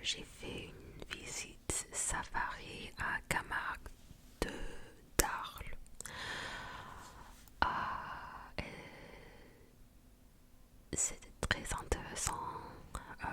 j'ai fait une visite safari à Camargue de d'Arles. Et c'était très intéressant euh,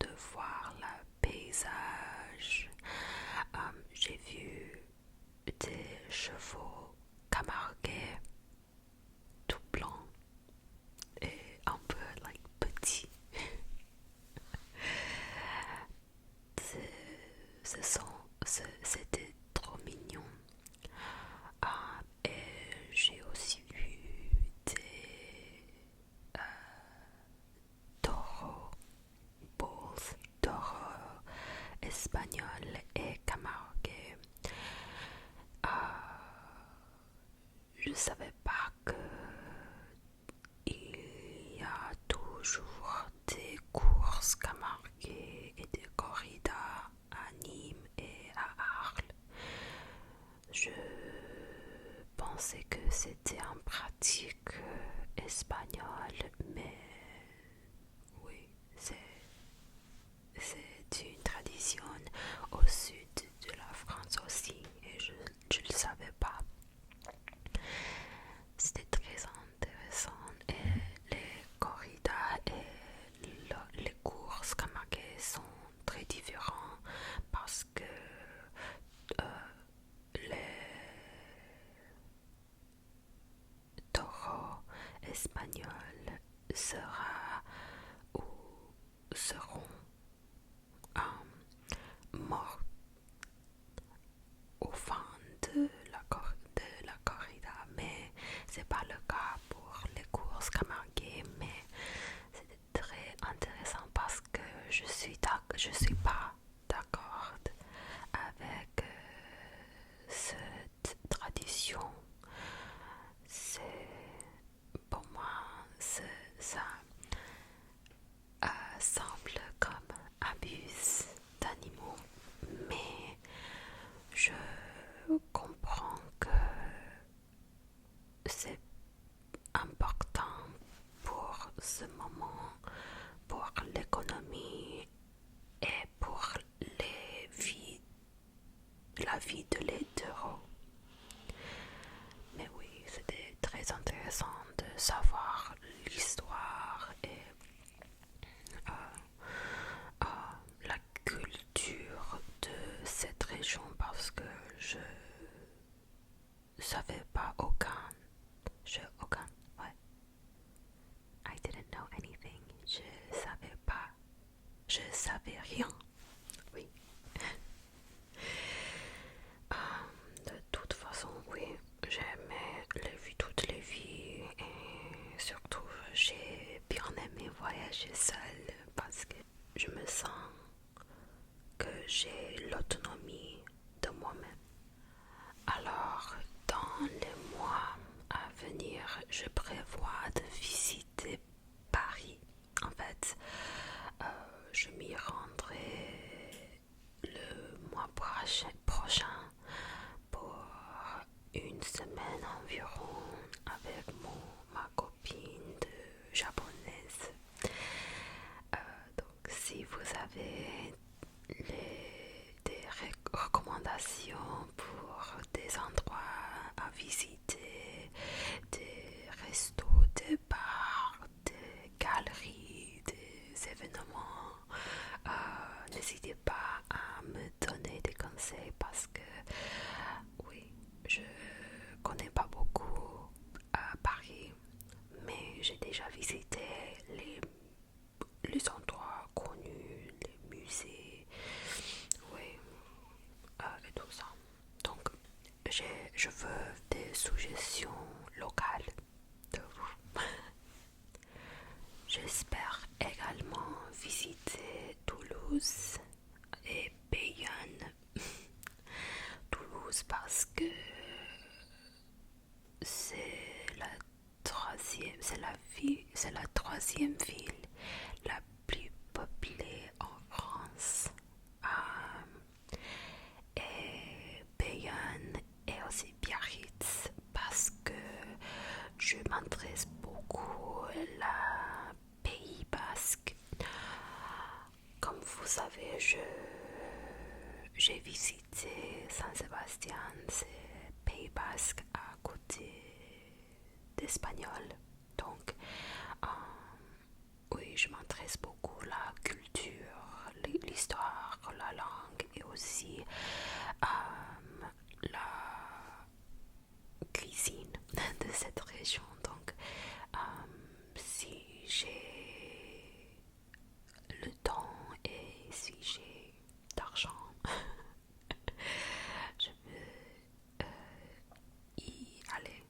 de voir le paysage. J'ai vu des chevaux camarguais tout blancs et un peu petits. C'était trop mignon. Et j'ai aussi vu des taureaux, bulls, taureaux espagnols et camarguais. Je ne savais pas que il y a toujours des courses camarguais et des corridas à Nîmes et à Arles. Je pensais que c'était en pratique espagnole, mais oui, c'est une tradition au sud de la France aussi, et je ne le savais pas. C'était très intéressant, et les corridas et les courses camarguais sont très différents parce que les taureaux espagnols ou seront morts au fin de la corrida, mais c'est pas le cas pour les courses camarguais. Mais c'était très intéressant parce que je suis pas d'accord avec cette tradition. C'est pour moi ça semble comme abuse d'animaux, mais je comprends que c'est important pour ce moment, pour l'économie et pour la vie de l'hétéro. Mais oui, c'était très intéressant de savoir l'histoire et la culture de cette région parce que je savais pas aucun, ouais. I didn't know anything. Je savais rien. Oui. De toute façon, oui, toutes les vies et surtout j'ai bien aimé voyager seule parce que je me sens que j'ai l'autonomie de moi-même. Alors, dans les mois à venir, je prévois de visiter Paris. En fait, je m'y rendrai le mois prochain pour une semaine environ avec ma copine japonaise. Donc, si vous avez des recommandations pour des endroits à visiter, des restos, des bars, des galeries, des événements, n'hésitez pas à me donner des conseils parce que oui, je connais pas beaucoup à Paris, mais j'ai déjà visité les endroits connus, les musées, oui, et tout ça. Donc, je veux des suggestions locales de vous. J'espère également visiter Toulouse et Bayonne. Toulouse parce que c'est la troisième ville la plus peuplée en France. Et Bayonne et aussi Biarritz parce que je m'intéresse beaucoup au Pays Basque. Comme vous savez, j'ai visité Saint-Sébastien, c'est Pays Basque à côté d'Espagnol. Donc, oui, je m'intéresse beaucoup à la culture, l'histoire, la langue et aussi la cuisine de cette région. Donc, si j'ai le temps et si j'ai d'argent, je veux y aller.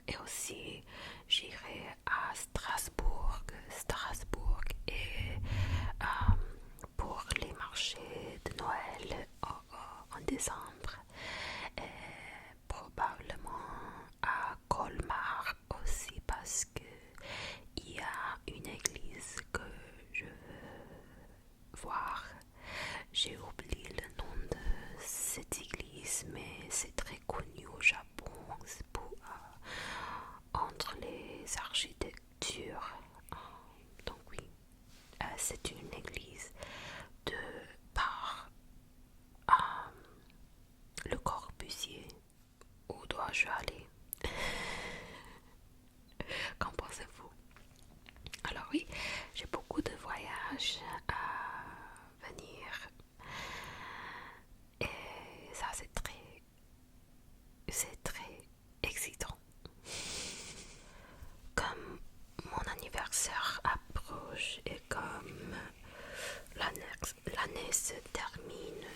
Et aussi, j'irai à Strasbourg et pour les marchés de Noël en décembre. Et probablement à Colmar aussi parce que il y a une église que je veux voir. J'ai oublié le nom de cette église, mais c'est très connu au Japon. C'est pour, entre les architectures. Donc oui, c'est une église de par le Corbusier. Où dois-je aller? Qu'en pensez-vous? Alors oui, j'ai beaucoup de voyages à venir. Et ça, c'est très excitant. Comme mon anniversaire approche et comme l'année se termine,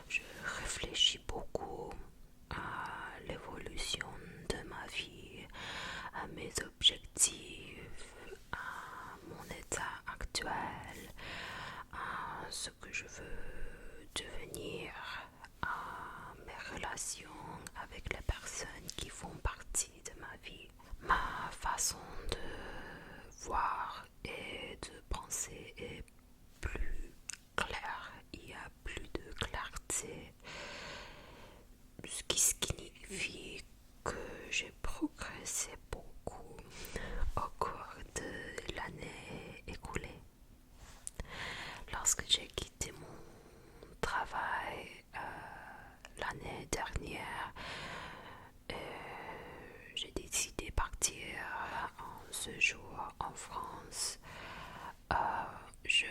je réfléchis beaucoup à l'évolution de ma vie, à mes objectifs, à mon état actuel, à ce que je veux devenir, à mes relations avec les personnes qui font partie de ma vie. Ma façon de voir et de penser est plus claire. Il y a plus de clarté, ce qui signifie que j'ai progressé beaucoup au cours de l'année écoulée. Lorsque j'ai quitté mon travail l'année dernière, j'ai décidé de partir en séjour en France. Je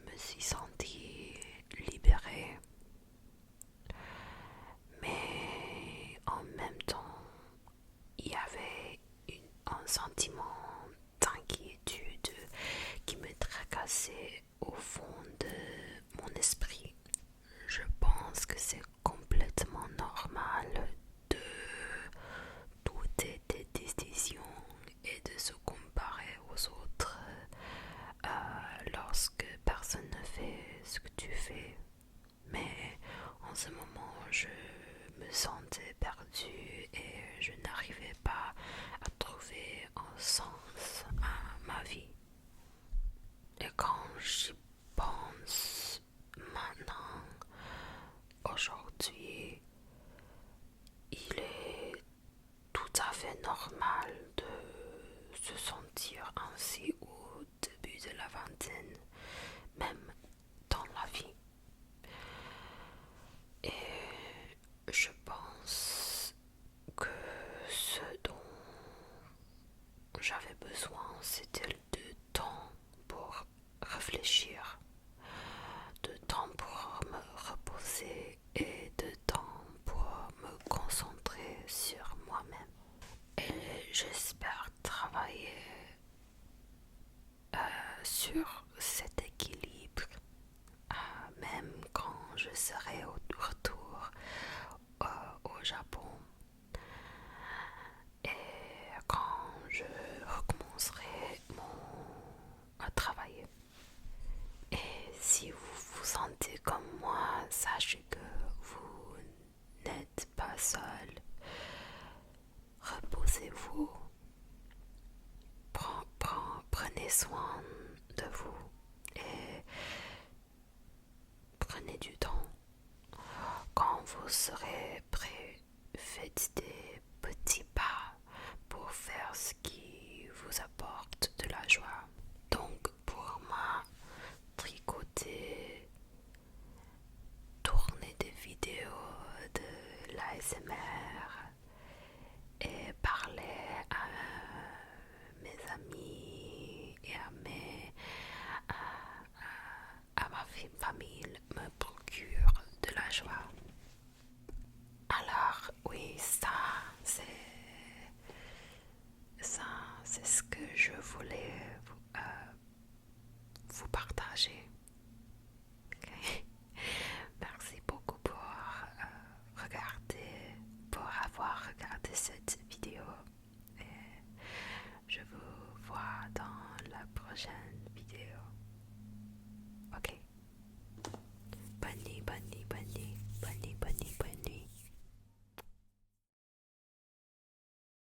me suis sentie libérée, mais en même temps, il y avait un sentiment d'inquiétude qui me tracassait au fond de mon esprit. Je pense que c'est complètement normal de douter des décisions et de se comparer aux autres lorsque personne ne fait ce que tu fais. Mais en ce moment, je me sentais perdue et je n'arrivais pas à trouver un sens à ma vie. Et quand j'y pense maintenant, aujourd'hui, il est tout à fait normal de se sentir ainsi au début de la vingtaine, même dans la vie. Et je pense que ce dont j'avais besoin, c'était de temps pour réfléchir, de temps pour me reposer et de temps pour me concentrer sur moi-même. Et j'espère travailler sur cet équilibre, même quand je serai au retour au Japon et quand je recommencerai à travailler. Et si vous vous sentez comme moi, sachez que vous n'êtes pas seul. Reposez-vous. Prenez soin de vous et prenez du temps. Quand vous serez